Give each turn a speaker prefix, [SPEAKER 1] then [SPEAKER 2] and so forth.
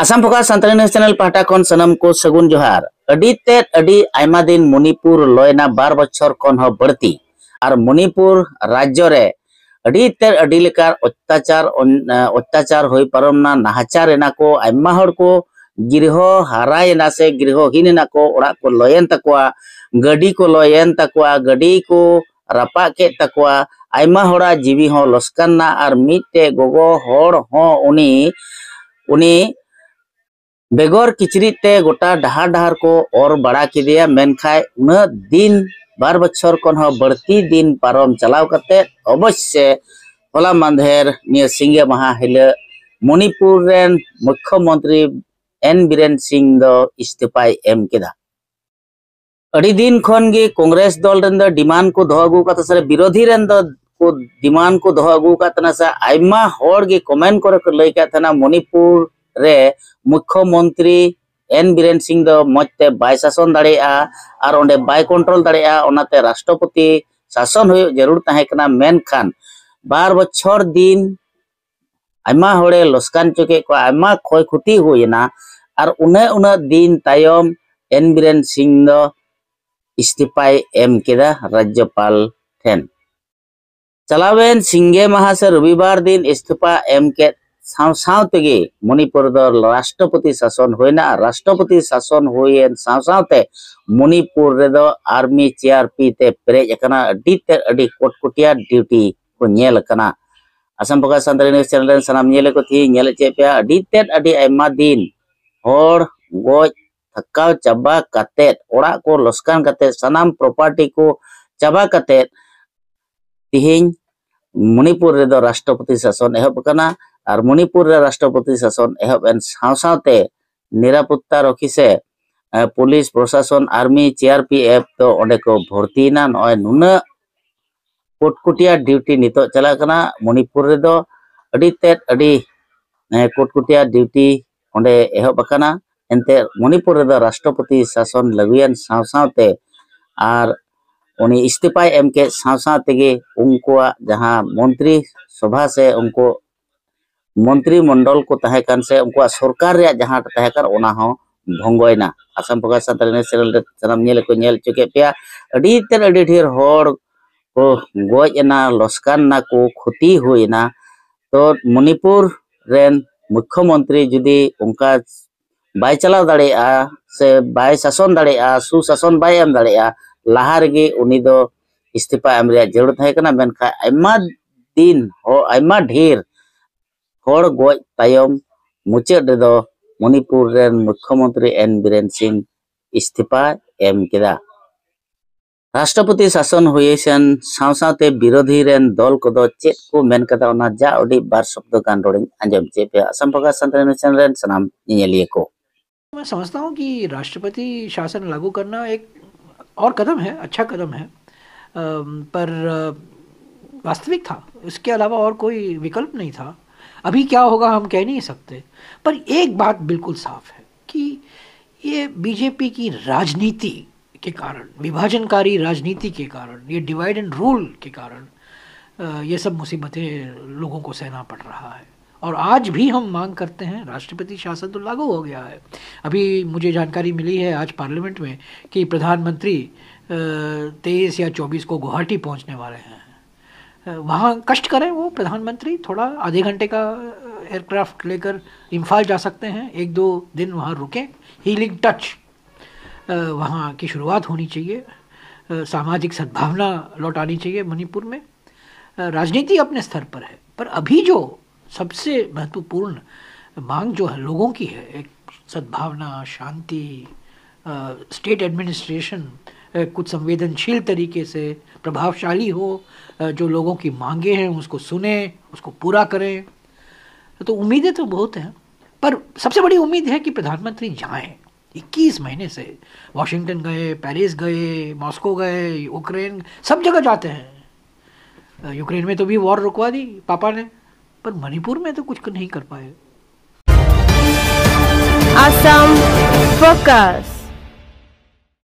[SPEAKER 1] Assam focus Santali news channel पाटा खन सनम को सगुन जोहार अडी तेद अडी आयमा दिन मणिपुर लयना 12 बछर खन हो बढ़ती और मणिपुर राज्य रे अडी तेद अडी लेकार अत्याचार होई परमना नाहाचार एना को आयमा हर को गिरह हारायना से गिरहहीन को ओड़ा को लयन तकवा गडी को लयन तकवा गडी को रपा के तकवा आयमा हरा जीवी हो लस्कान ना और मिटे गोगो हर हो उनी बेगर किचरीते गोटा डहार डहार को और बड़ा किदिया मेनखाय उन दिन 12 बछर खन हो बढ़ती दिन पारम चलाव कते अवश्य होला मांधेर निय सिंगे महा हिले मणिपुर रेन मुख्यमंत्री एन बीरेन सिंह दो इस्तीफाय एम केदा अड़ी दिन खन गे कांग्रेस दल रेन दो डिमांड को दोह अगु काते सरे विरोधी रेन दो को डिमांड को दोह अगु कातना सा आइमा होड़ गे कमेंट करे को लई का थाना मणिपुर रे मुख्यमंत्री एन बीरेन सिंह दो मजते बाय शासन दाड़ेया और ओंडे बाय कंट्रोल दाड़ेया ओनाते राष्ट्रपति शासन हो जरूर ताहे कना मेन खान 12 बछर दिन आयमा होड़े लस्कान चुके को आयमा क्षय क्षति हुईना और उन्हें दिन तायम एन बीरेन सिंह दो इस्तीफाय एम केदा राज्यपाल ठेन चलावेन सिंगे महा से रविवार दिन इस्तीफा एम के सावते मणिपुर राष्ट्रपति शासन होना राष्ट्रपति शासन हुएन सावते मणिपुर रेदो आर्मी सीआरपी ते पेरेज अडी कोटकोटिया ड्यूटी को नेल कना Assam focus Santali news channel सानाम नेले को थी नेले चे पे अडी आयमा दिन होड़ गज थकाव चाबा काते ओड़ा को लस्कान काते सानाम प्रॉपर्टी को चाबा काते तिहिन मणिपुर रेदो राष्ट्रपति शासन एहब कना और मणिपुर राष्ट्रपति शासन एहब एन सावते निरापत्ता रखी से पुलिस प्रशासन आर्मी सीआरपीएफ तो ओंडे को भर्तीना नय नुना कोटकोटिया ड्यूटी नितो चला कना मणिपुर रेदो अडी तेद अडी कोटकोटिया ड्यूटी ओंडे एहब कना एनते मणिपुर रेदो राष्ट्रपति शासन लगुयन सावते और उनी इस्तीफा एम के सावते गे उनकुआ जहां मंत्री सभा से उनको मंत्री मंडल को तहेकन से उनका सरकार रे जहां तहेकन ओना हो भंगोयना Assam focus Santali news channel सनाम नेल को नेल चुके पे अडी तेर अडी ढेर होड़ को गोजना लस्कान ना को क्षति हुईना तो मणिपुर रेन मुख्यमंत्री जुदी उनका बाय चलाव दाड़ेया से बाय शासन दाड़ेया सुशासन बाय एम दाड़ेया लाहार गे उनी दो इस्तीफा एम रे जरूरत है कना मेनखा आयमा दिन हो आयमा ढेर होड़ गज तायम मुचाद रेदो मणिपुर रेन मुख्यमंत्री एन बीरेन सिंह इस्तीफा एम केदा राष्ट्रपति शासन हुएसन सावते विरोधी रेन दल को दो चेक को मेन कदा ओना जा अडी बार शब्द गान रोडिंग अंजम चे पे Assam focus Santali news channel रेन सनाम नियलिए को
[SPEAKER 2] मैं समझता हूं कि राष्ट्रपति शासन लागू करना एक और कदम है, अच्छा कदम है, पर वास्तविक था, इसके अलावा और कोई विकल्प नहीं था। अभी क्या होगा हम कह नहीं सकते, पर एक बात बिल्कुल साफ है कि ये बीजेपी की राजनीति के कारण, विभाजनकारी राजनीति के कारण, ये डिवाइड एंड रूल के कारण ये सब मुसीबतें लोगों को सहना पड़ रहा है। और आज भी हम मांग करते हैं, राष्ट्रपति शासन तो लागू हो गया है। अभी मुझे जानकारी मिली है आज पार्लियामेंट में कि प्रधानमंत्री 23 या 24 को गुवाहाटी पहुंचने वाले हैं। वहाँ कष्ट करें वो प्रधानमंत्री, थोड़ा आधे घंटे का एयरक्राफ्ट लेकर इम्फाल जा सकते हैं, 1-2 दिन वहाँ रुकें, हीलिंग टच वहाँ की शुरुआत होनी चाहिए, सामाजिक सद्भावना लौटानी चाहिए मणिपुर में। राजनीति अपने स्तर पर है, पर अभी जो सबसे महत्वपूर्ण मांग जो है लोगों की है, एक सद्भावना, शांति, स्टेट एडमिनिस्ट्रेशन कुछ संवेदनशील तरीके से प्रभावशाली हो, जो लोगों की मांगे हैं उसको सुने, उसको पूरा करें। तो उम्मीदें तो बहुत हैं, पर सबसे बड़ी उम्मीद है कि प्रधानमंत्री जाएं। 21 महीने से वॉशिंगटन गए, पेरिस गए, मॉस्को गए, यूक्रेन, सब जगह जाते हैं। यूक्रेन में तो भी वॉर रुकवा दी पापा ने, पर मणिपुर में तो कुछ नहीं कर पाए।
[SPEAKER 3] आसाम फोकस।